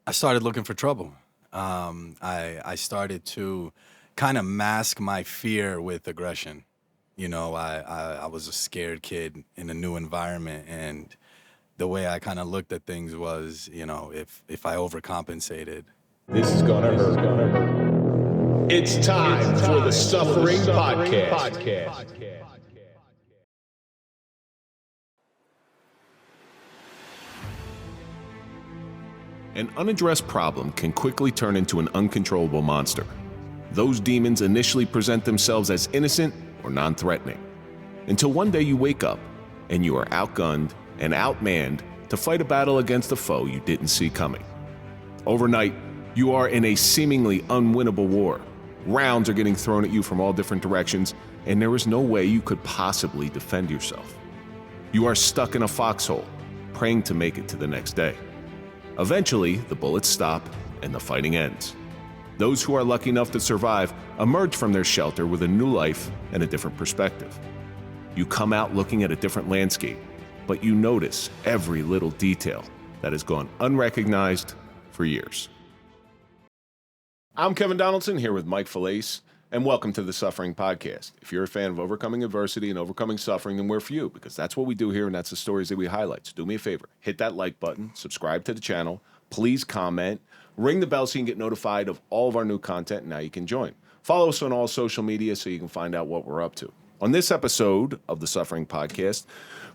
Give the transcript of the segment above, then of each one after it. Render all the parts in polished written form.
I started looking for trouble. I started to kind of mask my fear with aggression. I was a scared kid in a new environment, and the way I kind of looked at things was, if I overcompensated. This is gonna hurt. It's time for the Suffering Podcast. An unaddressed problem can quickly turn into an uncontrollable monster. Those demons initially present themselves as innocent or non-threatening, until one day you wake up and you are outgunned and outmanned to fight a battle against a foe you didn't see coming. Overnight, you are in a seemingly unwinnable war. Rounds are getting thrown at you from all different directions, and there is no way you could possibly defend yourself. You are stuck in a foxhole, praying to make it to the next day. Eventually, the bullets stop and the fighting ends. Those who are lucky enough to survive emerge from their shelter with a new life and a different perspective. You come out looking at a different landscape, but you notice every little detail that has gone unrecognized for years. I'm Kevin Donaldson here with Mike Falaise, and welcome to the Suffering Podcast. If you're a fan of overcoming adversity and overcoming suffering, then we're for you, because that's what we do here and that's the stories that we highlight. So do me a favor, hit that like button, subscribe to the channel, please comment, ring the bell so you can get notified of all of our new content, and now you can join. Follow us on all social media so you can find out what we're up to. On this episode of the Suffering Podcast,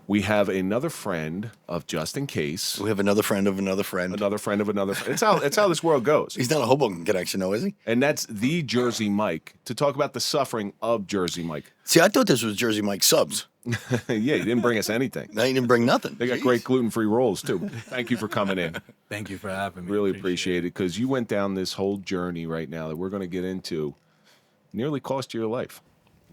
we have another friend of Just In Case. We have another friend of another friend. Another friend of another friend. It's how this world goes. He's not a Hoboken connection, though, is he? And that's the Jerzey Mike, to talk about the suffering of Jerzey Mike. See, I thought this was Jerzey Mike subs. Yeah, he didn't bring us anything. Now he didn't bring nothing. They got great gluten-free rolls, too. Thank you for coming in. Thank you for having me. Really appreciate it, because you went down this whole journey right now that we're going to get into. Nearly cost you your life.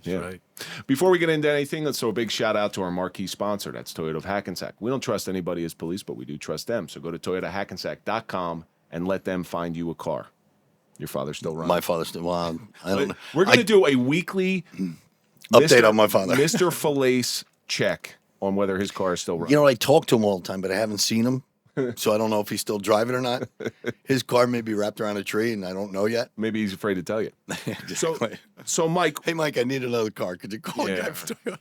That's right. Before we get into anything, let's throw a big shout out to our marquee sponsor. That's Toyota of Hackensack. We don't trust anybody as police, but we do trust them. So go to toyotahackensack.com and let them find you a car. Your father's still running. My father's still. Well, I don't know. We're going to do a weekly Update on my father. Mr. Falaise check on whether his car is still running. You know, I talk to him all the time, but I haven't seen him, so I don't know if he's still driving or not. His car may be wrapped around a tree, and I don't know yet. Maybe he's afraid to tell you. Exactly. So Mike. Hey, Mike, I need another car. Could you call Yeah. a guy for Toyota?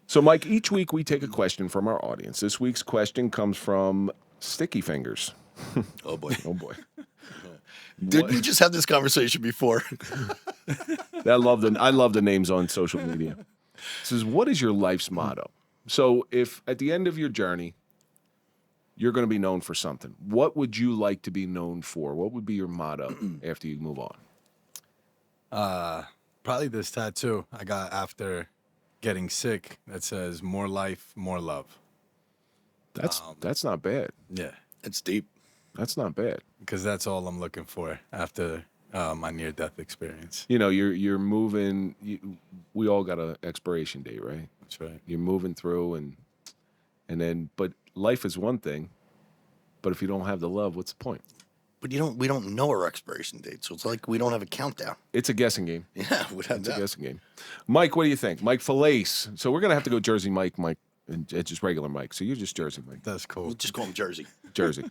So, Mike, each week we take a question from our audience. This week's question comes from Sticky Fingers. Oh, boy. Oh, boy. Did we just have this conversation before? I love the names on social media. It says, what is your life's motto? So if at the end of your journey, you're going to be known for something, what would you like to be known for? What would be your motto after you move on? Probably this tattoo I got after getting sick that says "More life, more love." That's not bad. Yeah, It's deep. That's not bad. because that's all I'm looking for after my near-death experience. You know, you're moving. We all got an expiration date, right? That's right. You're moving through, and then, but life is one thing. But if you don't have the love, what's the point? But we don't know our expiration date, so it's like we don't have a countdown. It's a guessing game. Yeah, without It's a doubt. guessing game. Mike, what do you think? Mike Falaise. So we're gonna have to go Jerzey Mike, and just regular Mike. So you're just Jerzey Mike. That's cool. We'll just call him Jersey. Jersey.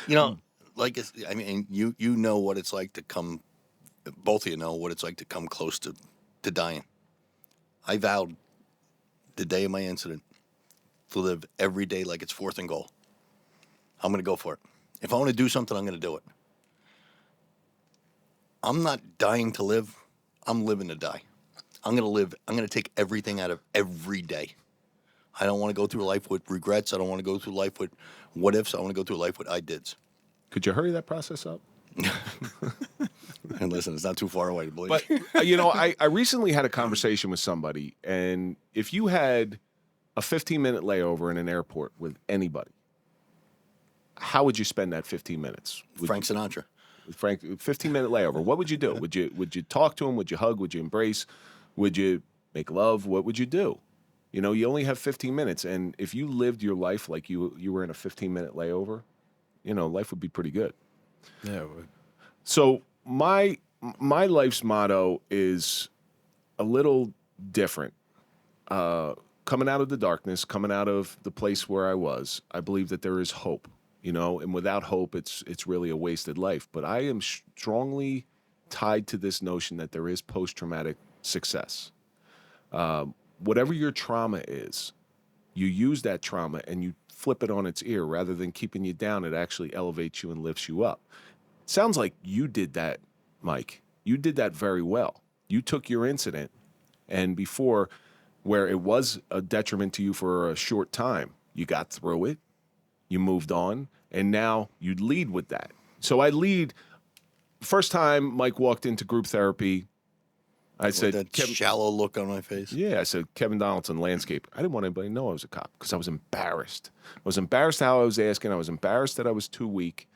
You know, I mean, you know what it's like to come. Both of you know what it's like to come close to dying. I vowed the day of my incident to live every day like it's fourth and goal. I'm going to go for it. If I want to do something, I'm going to do it. I'm not dying to live. I'm living to die. I'm going to live. I'm going to take everything out of every day. I don't want to go through life with regrets. I don't want to go through life with what ifs. I want to go through life with I dids. Could you hurry that process up? And listen, it's not too far away to believe. But I recently had a conversation with somebody, and if you had a 15-minute layover in an airport with anybody, how would you spend that 15 minutes? Frank Sinatra. Frank, 15-minute layover. What would you do? Would you talk to him? Would you hug? Would you embrace? Would you make love? What would you do? You know, you only have 15 minutes, and if you lived your life like you were in a 15-minute layover, you know, life would be pretty good. Yeah, it would. So my life's motto is a little different. Coming out of the darkness, coming out of the place where I was, I believe that there is hope. and without hope, it's really a wasted life. But I am strongly tied to this notion that there is post-traumatic success. Whatever your trauma is, you use that trauma and you flip it on its ear. Rather than keeping you down, it actually elevates you and lifts you up. Sounds like you did that, Mike. You did that very well. You took your incident, and before, where it was a detriment to you for a short time, you got through it, you moved on, and now you lead with that. So I lead. First time Mike walked into group therapy, I said, that shallow look on my face. Yeah, I said, Kevin Donaldson, landscaper. I didn't want anybody to know I was a cop because I was embarrassed. I was embarrassed how I was asking. I was embarrassed that I was too weak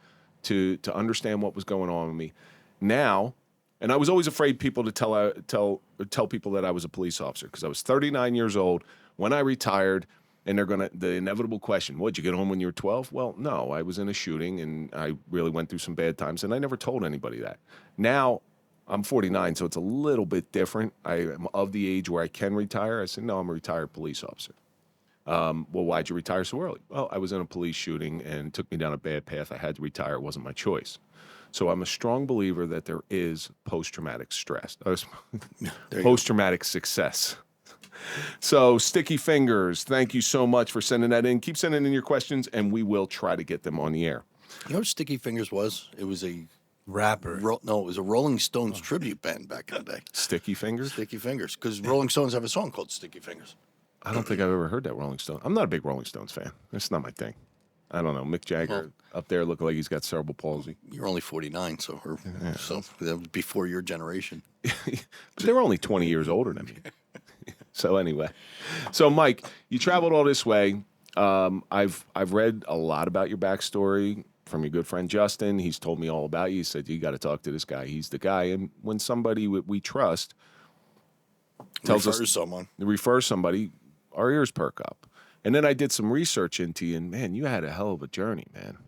to understand what was going on with me. Now, and I was always afraid people to tell people that I was a police officer because I was 39 years old when I retired, and the inevitable question, what'd you get home when you were 12? Well, no, I was in a shooting and I really went through some bad times, and I never told anybody that. Now, I'm 49, so it's a little bit different. I am of the age where I can retire. I said, no, I'm a retired police officer. Well, why'd you retire so early? Well, I was in a police shooting and it took me down a bad path. I had to retire. It wasn't my choice. So I'm a strong believer that there is post-traumatic stress, post-traumatic success. So Sticky Fingers, thank you so much for sending that in. Keep sending in your questions, and we will try to get them on the air. You know what Sticky Fingers was? It was a Rapper. No, it was a Rolling Stones tribute band back in the day. Sticky Fingers? Sticky Fingers, because Rolling Stones have a song called Sticky Fingers. I don't think I've ever heard that Rolling Stone. I'm not a big Rolling Stones fan. That's not my thing. I don't know. Mick Jagger up there looking like he's got cerebral palsy. You're only 49, so that was before your generation. But they were only 20 years older than me. So anyway, Mike, you traveled all this way. I've read a lot about your backstory from your good friend Justin. He's told me all about you. He said, you got to talk to this guy. He's the guy. And when somebody we trust refers somebody, our ears perk up. And then I did some research into you, and man, you had a hell of a journey, man.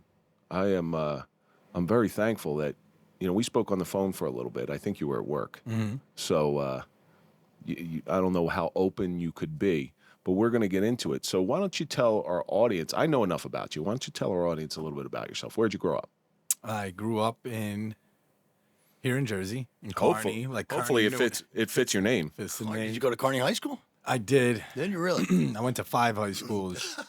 I'm very thankful that, we spoke on the phone for a little bit. I think you were at work. Mm-hmm. So I don't know how open you could be, but we're going to get into it. So why don't you tell our audience, I know enough about you. Why don't you tell our audience a little bit about yourself? Where'd you grow up? I grew up here in Jersey, in Kearney. Hopefully it fits your name. Fits the name. Did you go to Kearney High School? I did. Did you really? I went to 5 high schools.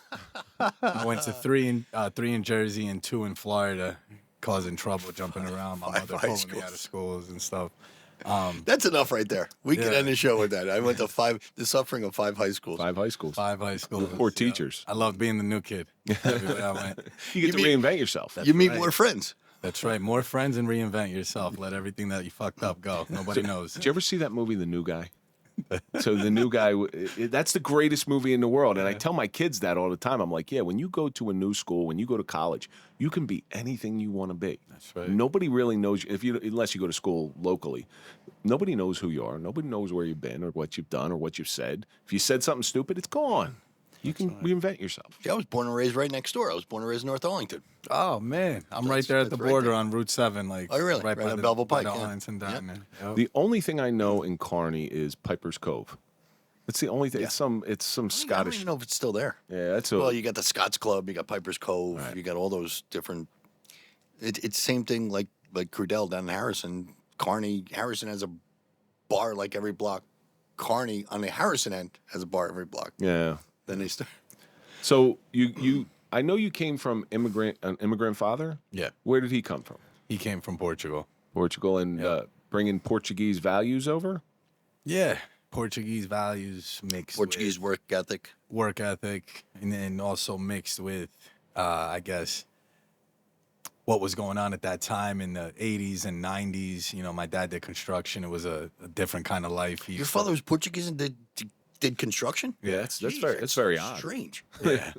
I went to three in Jersey and 2 in Florida, causing trouble, jumping around. My mother pulling me out of schools and stuff. That's enough right there. We can end the show with that. I went to the suffering of 5 high schools. 5 high schools. 5 high schools. Poor teachers. I loved being the new kid. Everywhere I went. You get to reinvent yourself. You meet more friends. That's right. More friends and reinvent yourself. Let everything that you fucked up go. Nobody knows. Did you ever see that movie, The New Guy? So The New Guy, that's the greatest movie in the world. And I tell my kids that all the time. I'm like, when you go to a new school, when you go to college, you can be anything you want to be. That's right. Nobody really knows unless you go to school locally. Nobody knows who you are. Nobody knows where you've been or what you've done or what you've said. If you said something stupid, it's gone. You can reinvent yourself. Yeah, I was born and raised right next door. I was born and raised in North Arlington. Oh, man. I'm right there at the border on Route 7. Oh, really? Right by on Belleville Pike. Arlington down there. Yep. The only thing I know in Kearney is Piper's Cove. It's the only thing. Yeah. It's some Scottish. I don't even know if it's still there. Yeah, well, you got the Scots Club, you got Piper's Cove, right. You got all those different. It's same thing like Crudell down in Harrison. Harrison has a bar like every block. Kearney on the Harrison end has a bar every block. Yeah. Then they start. So I know you came from an immigrant father. Yeah. Where did he come from? He came from Portugal. Portugal, and bringing Portuguese values over. Yeah. Portuguese values mixed Portuguese with work ethic, and then also mixed with, I guess, what was going on at that time in the 80s and 90s. My dad did construction. It was a different kind of life. Your father was Portuguese and did construction? Yeah, that's very odd. Strange. Yeah.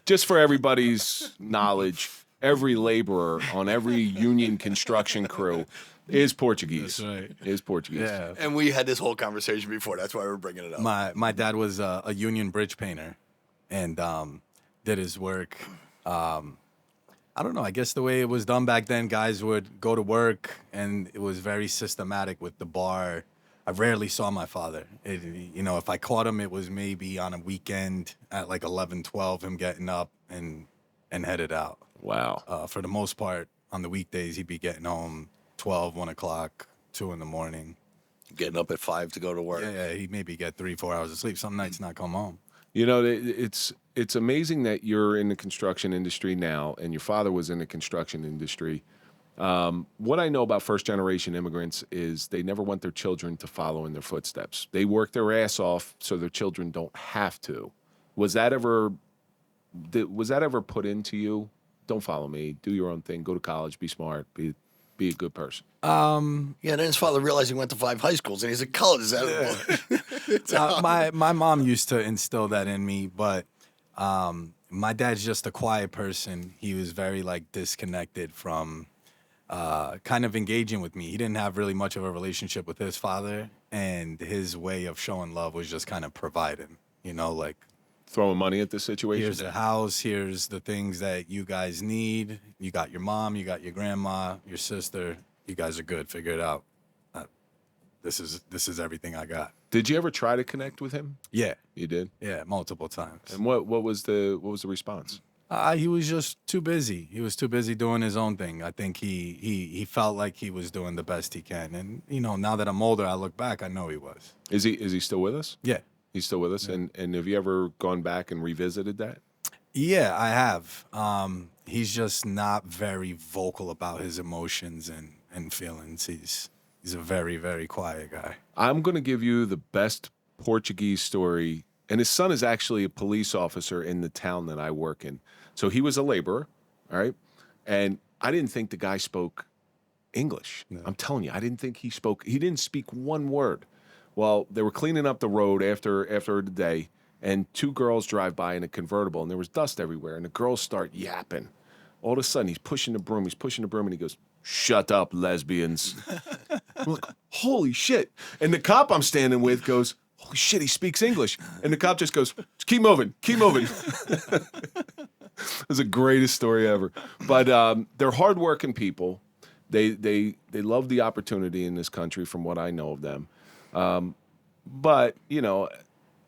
Just for everybody's knowledge, every laborer on every union construction crew is Portuguese. That's right. Is Portuguese. Yeah. And we had this whole conversation before. That's why we're bringing it up. My dad was a union bridge painter and did his work. I don't know. I guess the way it was done back then, guys would go to work, and it was very systematic with the bar. I rarely saw my father. If I caught him, it was maybe on a weekend at like 11, 12, him getting up and and headed out. Wow. For the most part, on the weekdays, he'd be getting home 12, 1 o'clock, 2 in the morning. Getting up at 5 to go to work. Yeah, he'd maybe get 3, 4 hours of sleep. Some nights not come home. You know, it's amazing that you're in the construction industry now, and your father was in the construction industry. What I know about first-generation immigrants is they never want their children to follow in their footsteps. They work their ass off so their children don't have to. Was that ever put into you? Don't follow me. Do your own thing. Go to college. Be smart. Be a good person. Yeah, then his father realized he went to 5 high schools, and he's like, college is out of My mom used to instill that in me, but my dad's just a quiet person. He was very like disconnected from kind of engaging with me. He didn't have really much of a relationship with his father, and his way of showing love was just kind of providing, like Throwing money at the situation? here's a house, here's the things that you guys need. You got your mom, you got your grandma, your sister. You guys are good. Figure it out. This is everything I got. Did you ever try to connect with him? Yeah, You did? yeah, multiple times. And what was the response? He was just too busy. He was too busy doing his own thing. I think he felt like he was doing the best he can. And now that I'm older, I look back, I know he was. Is he still with us? Yeah. He's still with us? Yeah. And have you ever gone back and revisited that? Yeah, I have. He's just not very vocal about his emotions and feelings. He's a very, very quiet guy. I'm going to give you the best Portuguese story. And his son is actually a police officer in the town that I work in. So he was a laborer, all right? And I didn't think the guy spoke English. No. I'm telling you, I didn't think he didn't speak one word. Well, they were cleaning up the road after the day, and 2 girls drive by in a convertible, and there was dust everywhere, and the girls start yapping. All of a sudden, he's pushing the broom, and he goes, "Shut up, lesbians." I'm like, holy shit. And the cop I'm standing with goes, "Holy shit, he speaks English." And the cop just goes, keep moving. It was the greatest story ever. But they're hardworking people. They love the opportunity in this country from what I know of them. But,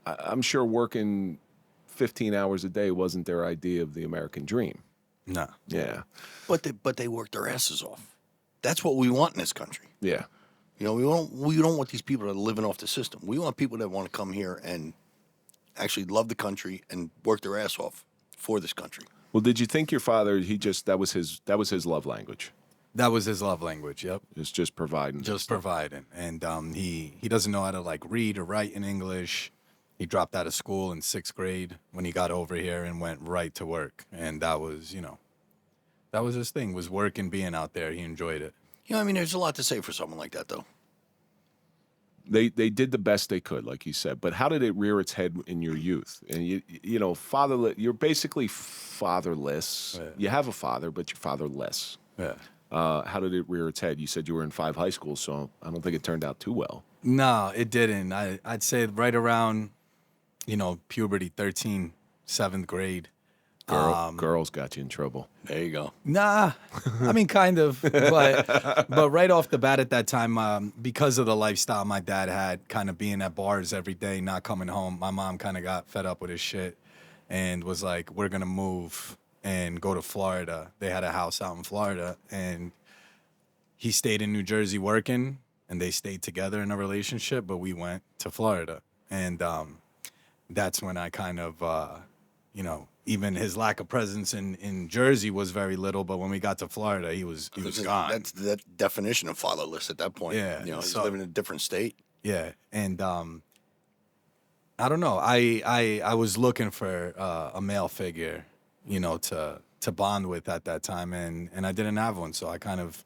I'm sure working 15 hours a day wasn't their idea of the American dream. No. Yeah. But they work their asses off. That's what we want in this country. Yeah. We don't want these people that are living off the system. We want people that want to come here and actually love the country and work their ass off for this country. Well, did you think your father, that was his love language? That was his love language, yep. It's just providing. Just providing. And he doesn't know how to read or write in English. He dropped out of school in 6th grade when he got over here and went right to work. And that was, that was his thing, was work and being out there. He enjoyed it. There's a lot to say for someone like that, though. They did the best they could, like you said. But how did it rear its head in your youth? And fatherless. You're basically fatherless. Yeah. You have a father, but you're fatherless. Yeah. How did it rear its head? You said you were in 5 high schools, so I don't think it turned out too well. No, it didn't. I'd say right around, puberty, 13, 7th grade. Girls got you in trouble. There you go. Nah, kind of. But right off the bat at that time, because of the lifestyle my dad had, kind of being at bars every day, not coming home, my mom kind of got fed up with his shit and was like, we're going to move and go to Florida. They had a house out in Florida, and he stayed in New Jersey working, and they stayed together in a relationship, but we went to Florida. And that's when I kind of, even his lack of presence in Jersey was very little, but when we got to Florida, he was gone. That's the definition of fatherless at that point. Yeah. He's living in a different state. Yeah. And I don't know. I was looking for a male figure, to bond with at that time, and I didn't have one. So I kind of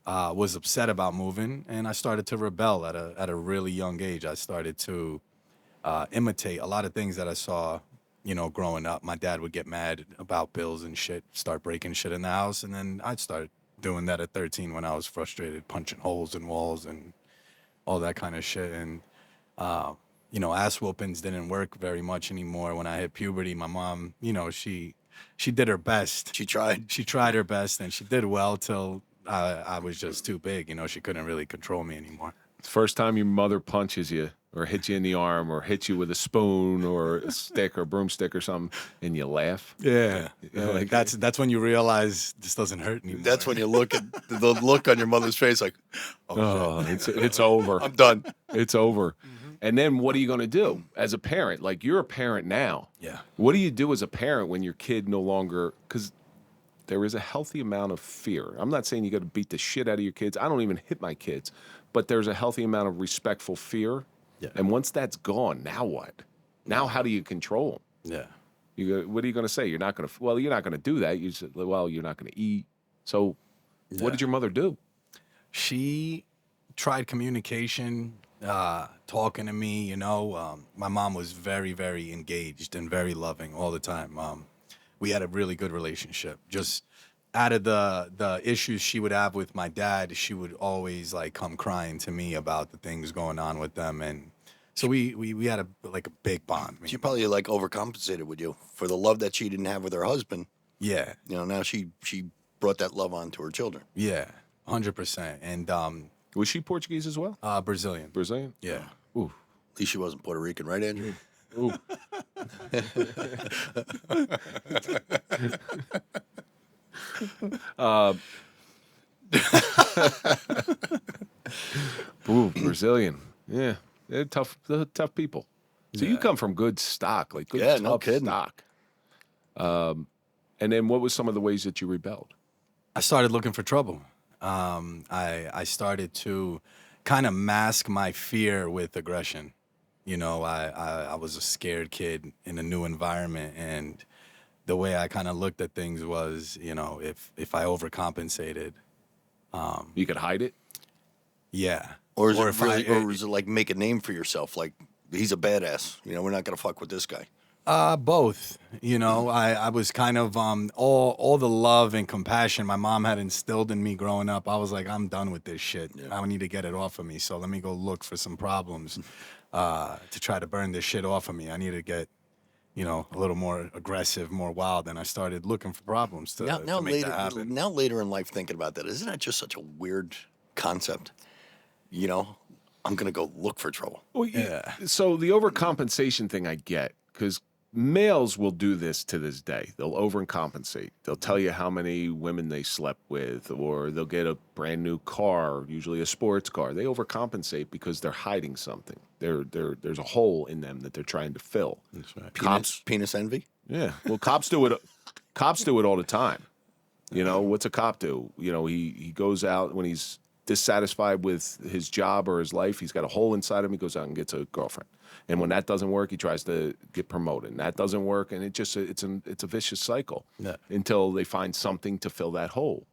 was upset about moving, and I started to rebel at a really young age. I started to imitate a lot of things that I saw, growing up. My dad would get mad about bills and shit, start breaking shit in the house, and then I'd start doing that at 13 when I was frustrated, punching holes in walls and all that kind of shit. And ass whoopings didn't work very much anymore. When I hit puberty, my mom, she did her best. She tried. She tried her best, and she did well till I was just too big. She couldn't really control me anymore. First time your mother punches you or hits you in the arm or hits you with a spoon or a stick or a broomstick or something, and you laugh. Yeah, Like, that's when you realize this doesn't hurt anymore. That's when you look at the look on your mother's face, like, oh, it's over. I'm done. It's over. And then what are you going to do as a parent? Like, you're a parent now. Yeah. What do you do as a parent when your kid no longer, because there is a healthy amount of fear. I'm not saying you got to beat the shit out of your kids. I don't even hit my kids, but there's a healthy amount of respectful fear. Yeah. And once that's gone, now what? Now how do you control them? Yeah. What are you going to say? You're not going to, well, you're not going to do that. You said, well, you're not going to eat. So what did your mother do? She tried communication, talking to me, you know. My mom was very, very engaged and very loving all the time. We had a really good relationship. Just out of the issues she would have with my dad, she would always like come crying to me about the things going on with them, and so we had a big bond. She probably like overcompensated with you for the love that she didn't have with her husband. Yeah. You know, now she brought that love on to her children. Yeah, 100%. And Was she Portuguese as well? Brazilian. Brazilian? Yeah. Ooh. At least she wasn't Puerto Rican, right, Andrew? Ooh. Ooh, Brazilian. Yeah. They're tough people. So you come from good stock, like good Yeah, tough no kidding. stock. And then what was some of the ways that you rebelled? I started looking for trouble. I started to kind of mask my fear with aggression. You know, I was a scared kid in a new environment, and the way I kind of looked at things was, you know, if I overcompensated, You could hide it? yeah. Or is if it really, or is it like make a name for yourself? Like, he's a badass. You know, we're not gonna fuck with this guy. Both. You know, I was kind of all the love and compassion my mom had instilled in me growing up. I was like, I'm done with this shit. Yeah. I need to get it off of me. So let me go look for some problems to try to burn this shit off of me. I need to get, you know, a little more aggressive, more wild. And I started looking for problems to make that happen. Now later in life, thinking about that, isn't that just such a weird concept? You know, I'm gonna go look for trouble. Well, Yeah. So the overcompensation thing I get, because males will do this to this day. They'll overcompensate. They'll tell you how many women they slept with, or they'll get a brand new car, usually a sports car. They overcompensate because they're hiding something. There's a hole in them that they're trying to fill. That's right. Penis envy. Yeah. Well, cops do it. Cops do it all the time. You know, what's a cop do? You know, he goes out when he's dissatisfied with his job or his life. He's got a hole inside him. He goes out and gets a girlfriend. And when that doesn't work, he tries to get promoted. And that doesn't work, and it's a vicious cycle until they find something to fill that hole.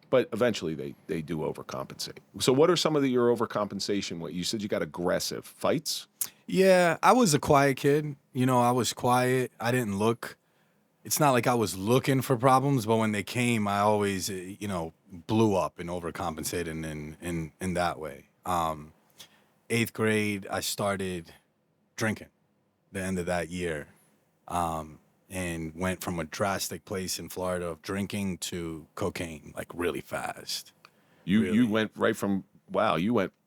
But eventually, they do overcompensate. So, what are some of your overcompensation? What you said you got aggressive fights? Yeah, I was a quiet kid. You know, I was quiet. I didn't look. It's not like I was looking for problems, but when they came, I always, you know, blew up and overcompensated in that way. 8th grade, I started drinking the end of that year, and went from a drastic place in Florida of drinking to cocaine, like really fast. You went right from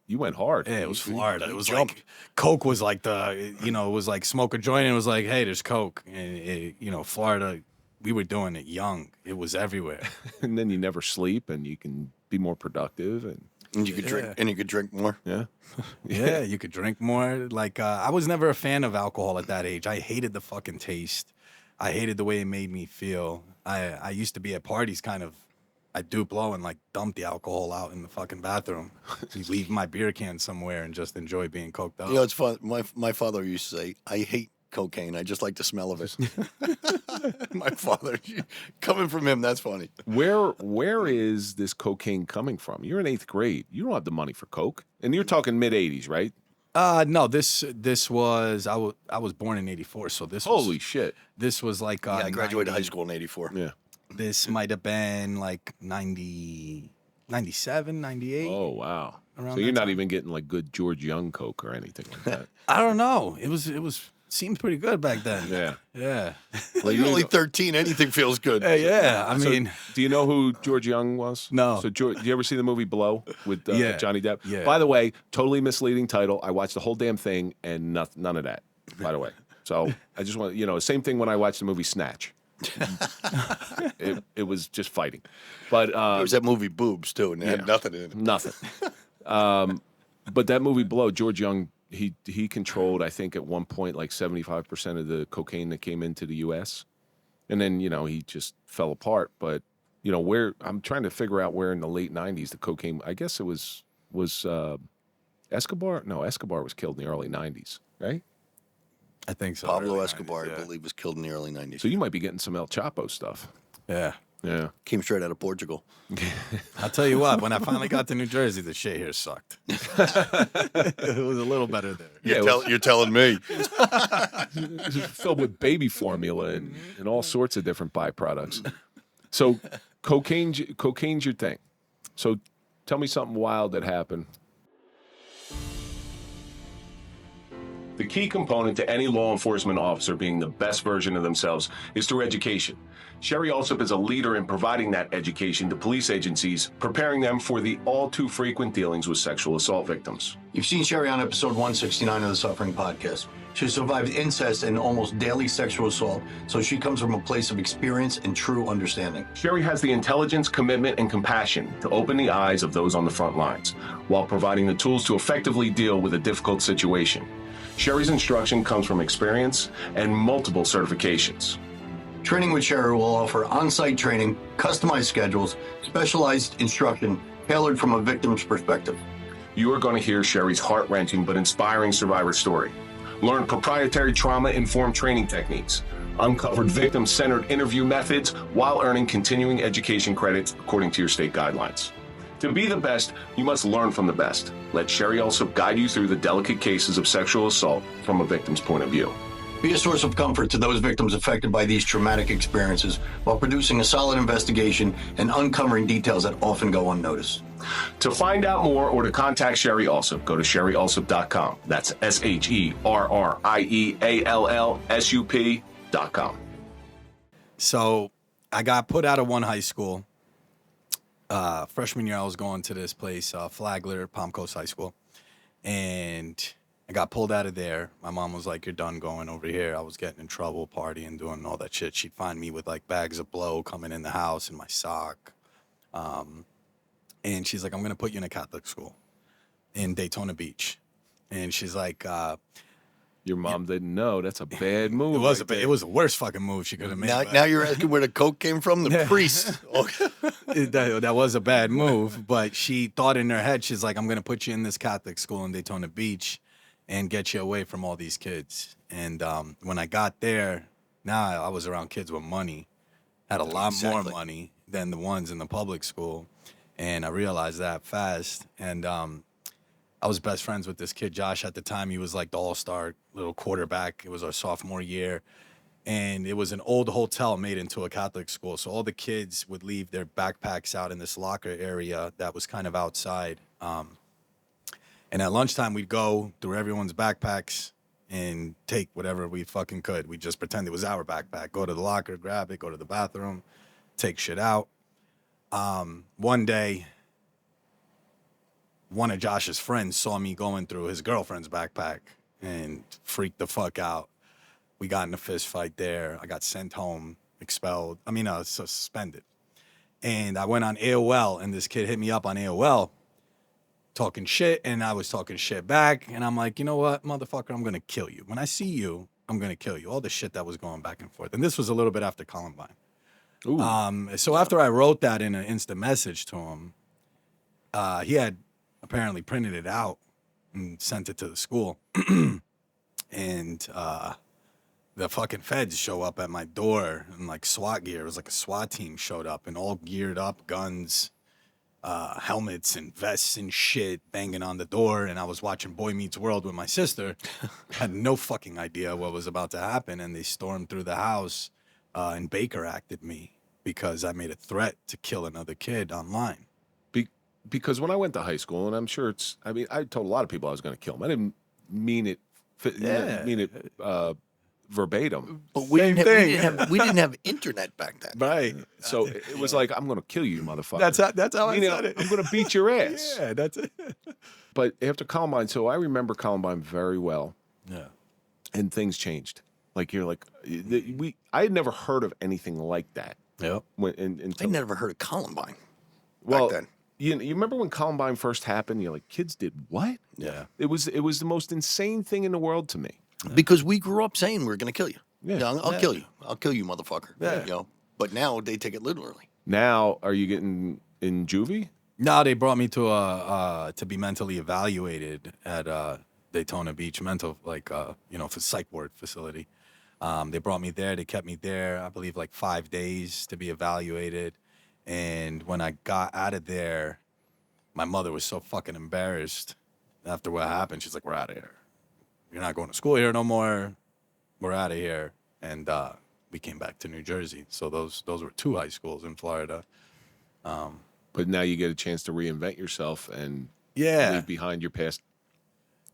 you went hard. Yeah, it was Florida. It was like coke was like it was like smoke a joint and it was like, hey, there's coke. And you know, Florida, we were doing it young. It was everywhere. And then you never sleep, and you can be more productive, And you could drink, and you could drink more. yeah. Yeah, you could drink more. Like, I was never a fan of alcohol at that age. I hated the fucking taste. I hated the way it made me feel. I used to be at parties kind of, I'd do blow and like dump the alcohol out in the fucking bathroom. Leave my beer can somewhere and just enjoy being coked up. You know, it's fun. My father used to say, "I hate cocaine. I just like the smell of it." My father, coming from him, that's funny. Where is this cocaine coming from? You're in 8th grade. You don't have the money for coke, and you're talking mid 80s, right? No, this was I was born in '84, so this Holy was, shit! this was like Yeah, I graduated 90, high school in '84. Yeah. This might have been like 90, 97, 98. Oh wow! Around So you're that not time. even getting like good George Young coke or anything like that. I don't know. It was seemed pretty good back then. Yeah. Yeah. Well, you're only 13. Anything feels good. Yeah. I So, mean, do you know who George Young was? No. So, do you ever see the movie Blow with Yeah. Johnny Depp? Yeah. By the way, totally misleading title. I watched the whole damn thing and none of that, by the way. So, I just want, same thing when I watched the movie Snatch. It was just fighting. But There was that movie Boobs, too, and it had nothing in it. Nothing. But that movie Blow, George Young, he controlled, I think, at one point, like 75% of the cocaine that came into the U.S. And then, he just fell apart. But, where I'm trying to figure out where in the late 90s the cocaine, I guess it was Escobar? No, Escobar was killed in the early 90s, right? I think so. Pablo early Escobar, 90s, I believe, was killed in the early 90s. So you might be getting some El Chapo stuff. Yeah. Yeah. Came straight out of Portugal. I'll tell you what, when I finally got to New Jersey, the shit here sucked. It was a little better there. You're telling me. It's filled with baby formula and all sorts of different byproducts. So cocaine's your thing. So tell me something wild that happened. The key component to any law enforcement officer being the best version of themselves is through education. Sherry Alsop is a leader in providing that education to police agencies, preparing them for the all too frequent dealings with sexual assault victims. You've seen Sherry on episode 169 of the Suffering Podcast. She survived incest and almost daily sexual assault, so she comes from a place of experience and true understanding. Sherry has the intelligence, commitment, and compassion to open the eyes of those on the front lines, while providing the tools to effectively deal with a difficult situation. Sherry's instruction comes from experience and multiple certifications. Training with Sherry will offer on-site training, customized schedules, specialized instruction tailored from a victim's perspective. You are going to hear Sherry's heart-wrenching but inspiring survivor story. Learn proprietary trauma-informed training techniques. Uncovered victim-centered interview methods while earning continuing education credits according to your state guidelines. To be the best, you must learn from the best. Let Sherry also guide you through the delicate cases of sexual assault from a victim's point of view. Be a source of comfort to those victims affected by these traumatic experiences while producing a solid investigation and uncovering details that often go unnoticed. To find out more or to contact Sherry Alsop, go to sherryalsop.com. That's SherryAllsup.com. So I got put out of one high school. Freshman year, I was going to this place, Flagler, Palm Coast High School. And I got pulled out of there. My mom was like, you're done going over here. I was getting in trouble, partying, doing all that shit. She'd find me with like bags of blow coming in the house and my sock. And she's like, I'm going to put you in a Catholic school in Daytona Beach. And she's like, your mom didn't know. That's a bad move. It was the worst fucking move she could have made. Now you're asking where the coke came from? The priest. That was a bad move. But she thought in her head, she's like, I'm going to put you in this Catholic school in Daytona Beach and get you away from all these kids. And when I got there, now I was around kids with money, had a lot more money than the ones in the public school. And I realized that fast. And I was best friends with this kid, Josh, at the time. He was like the all-star little quarterback. It was our sophomore year. And it was an old hotel made into a Catholic school. So all the kids would leave their backpacks out in this locker area that was kind of outside. And at lunchtime, we'd go through everyone's backpacks and take whatever we fucking could. We'd just pretend it was our backpack. Go to the locker, grab it, go to the bathroom, take shit out. One day, one of Josh's friends saw me going through his girlfriend's backpack and freaked the fuck out. We got in a fist fight there. I got sent home, expelled. Suspended. And I went on AOL, and this kid hit me up on AOL talking shit, and I was talking shit back. And I'm like, you know what, motherfucker, I'm going to kill you. When I see you, I'm going to kill you. All the shit that was going back and forth. And this was a little bit after Columbine. So after I wrote that in an instant message to him, he had apparently printed it out and sent it to the school. And the fucking feds show up at my door in like SWAT gear. It was like a SWAT team showed up and all geared up, guns, helmets and vests and shit, banging on the door. And I was watching Boy Meets World with my sister. Had no fucking idea what was about to happen. And they stormed through the house and Baker acted me because I made a threat to kill another kid online. Because when I went to high school, and I'm sure I told a lot of people I was going to kill him. I didn't mean it Yeah. I mean it verbatim. But we Same didn't, thing. we didn't have internet back then. Right. So it was like, I'm going to kill you, motherfucker. That's how I You know, said it. I'm going to beat your ass. Yeah, that's it. But after Columbine, so I remember Columbine very well, Yeah. and things changed. Like you're like, I had never heard of anything like that. Yep. I never heard of Columbine Well, back then. you remember when Columbine first happened? You're like, kids did what? Yeah. It was the most insane thing in the world to me. Because we grew up saying we're going to kill you. Yeah. You know, I'll kill you. I'll kill you, motherfucker. Yeah. You know, but now they take it literally. Now, are you getting in juvie? No, they brought me to be mentally evaluated at Daytona Beach mental for psych ward facility. They brought me there. They kept me there, I believe, like 5 days to be evaluated. And when I got out of there, my mother was so fucking embarrassed after what happened. She's like, "We're out of here. You're not going to school here no more. We're out of here." And we came back to New Jersey. So those were 2 high schools in Florida. But now you get a chance to reinvent yourself and Yeah. leave behind your past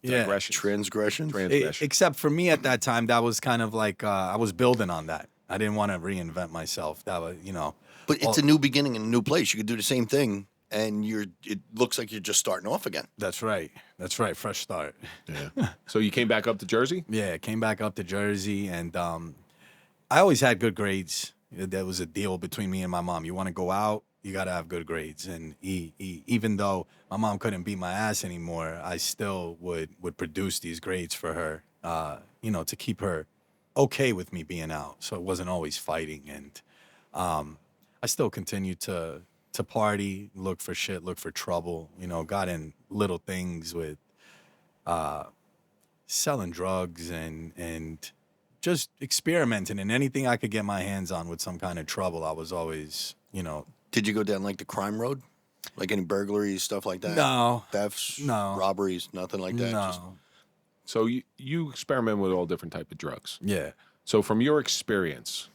Yeah. digressions. Transgression. Except for me at that time, that was kind of like I was building on that. I didn't want to reinvent myself. That was, But it's a new beginning in a new place. You could do the same thing, and it looks like you're just starting off again. That's right. That's right. Fresh start. Yeah. So you came back up to Jersey? Yeah, came back up to Jersey, and I always had good grades. That was a deal between me and my mom. You want to go out, you got to have good grades. And even though my mom couldn't beat my ass anymore, I still would produce these grades for her, to keep her okay with me being out. So it wasn't always fighting. And I still continued to party, look for shit, look for trouble, got in little things with selling drugs and just experimenting, and anything I could get my hands on with some kind of trouble, I was always, Did you go down like the crime road? Like any burglaries, stuff like that? No. Thefts? No. Robberies? Nothing like that? No. Just- So you experiment with all different type of drugs. Yeah. So from your experience,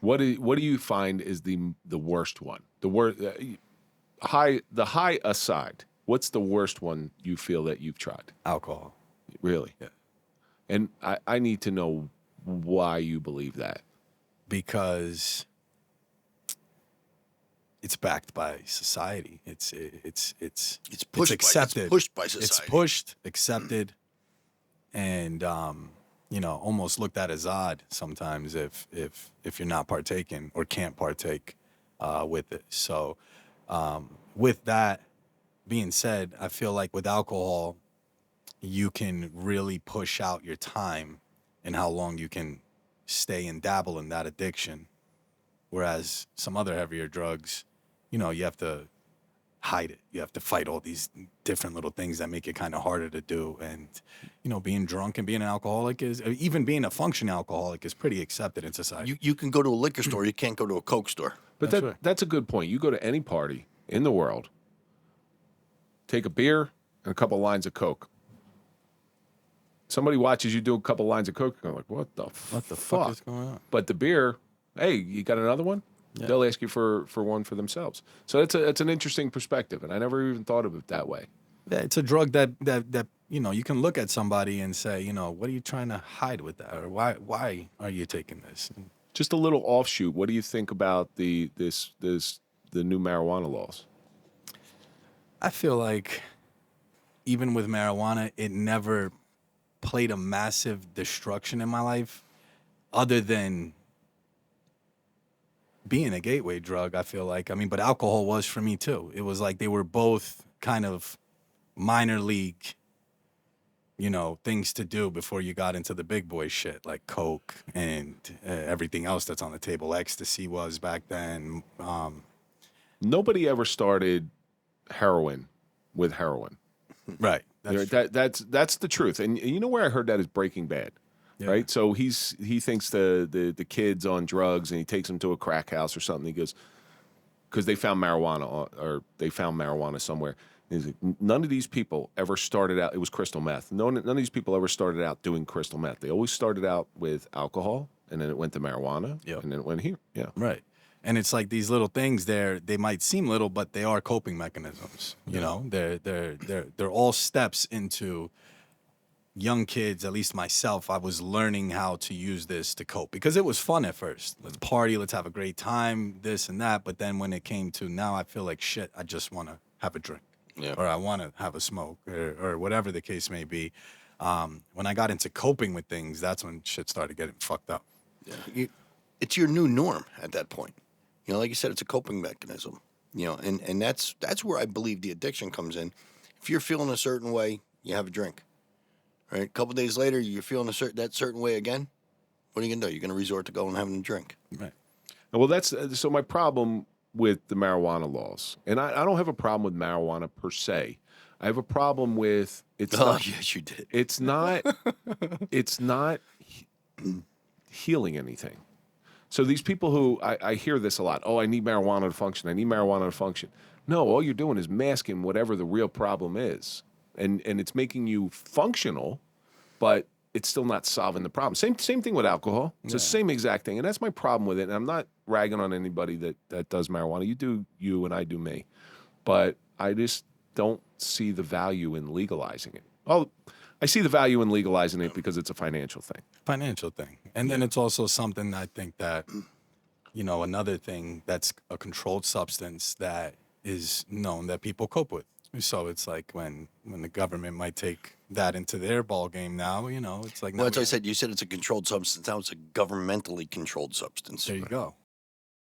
what do you find is the worst one? The high aside, what's the worst one you feel that you've tried? Alcohol. Really? Yeah. And I need to know why you believe that. Because it's backed by society. It's pushed accepted. It's pushed by society. It's pushed, accepted, and almost looked at as odd sometimes if you're not partaking or can't partake with it. So with that being said, I feel like with alcohol, you can really push out your time and how long you can stay and dabble in that addiction. Whereas some other heavier drugs, you have to hide it. You have to fight all these different little things that make it kind of harder to do. And, being drunk and being an alcoholic even being a functioning alcoholic is pretty accepted in society. You can go to a liquor store. You can't go to a Coke store. But That's right. that's a good point. You go to any party in the world, take a beer and a couple lines of Coke. Somebody watches you do a couple lines of Coke, and they're like, what the fuck is going on? But the beer, hey, you got another one? Yeah. They'll ask you for one for themselves. So it's an interesting perspective, and I never even thought of it that way. Yeah, it's a drug that you can look at somebody and say, what are you trying to hide with that? Or why are you taking this? Just a little offshoot. What do you think about the new marijuana laws? I feel like even with marijuana, it never played a massive destruction in my life other than being a gateway drug. I feel like, but alcohol was for me too. It was like they were both kind of minor league, things to do before you got into the big boy shit like Coke and everything else that's on the table. Ecstasy was back then. Nobody ever started heroin with heroin. Right. That's the truth. And you know where I heard that is Breaking Bad. Yeah. Right? So he thinks the kid's on drugs and he takes him to a crack house or something. He goes, because they found marijuana somewhere. And he's like, none of these people ever started out, it was crystal meth. None of these people ever started out doing crystal meth. They always started out with alcohol, and then it went to marijuana, Yep. and then it went here. Yeah. Right. And it's like these little things they might seem little, but they are coping mechanisms. They're all steps into young kids, at least myself, I was learning how to use this to cope because it was fun at first. Let's party, let's have a great time, this and that. But then when it came to now, I feel like shit, I just want to have a drink, or I want to have a smoke, or whatever the case may be. When I got into coping with things, that's when shit started getting fucked up. Yeah. It's your new norm at that point. You know, like you said, it's a coping mechanism. You know, and that's where I believe the addiction comes in. If you're feeling a certain way, you have a drink. Right? A couple days later, you're feeling that certain way again. What are you gonna do? You're gonna resort to going and having a drink. Right. Well, that's so my problem with the marijuana laws, and I don't have a problem with marijuana per se. I have a problem with Yes, you did. It's not. It's not healing anything. So these people who I hear this a lot. Oh, I need marijuana to function. I need marijuana to function. No, all you're doing is masking whatever the real problem is, and it's making you functional, but it's still not solving the problem. Same thing with alcohol. It's the same exact thing, and that's my problem with it. And I'm not ragging on anybody that does marijuana. You do you, and I do me, but I just don't see the value in legalizing it. Well, I see the value in legalizing it because it's a financial thing. Financial thing. And then it's also something I think that, another thing that's a controlled substance that is known that people cope with. So it's like when the government might take that into their ball game now, it's like... Well, that's what I said. You said it's a controlled substance. Now it's a governmentally controlled substance. There you go.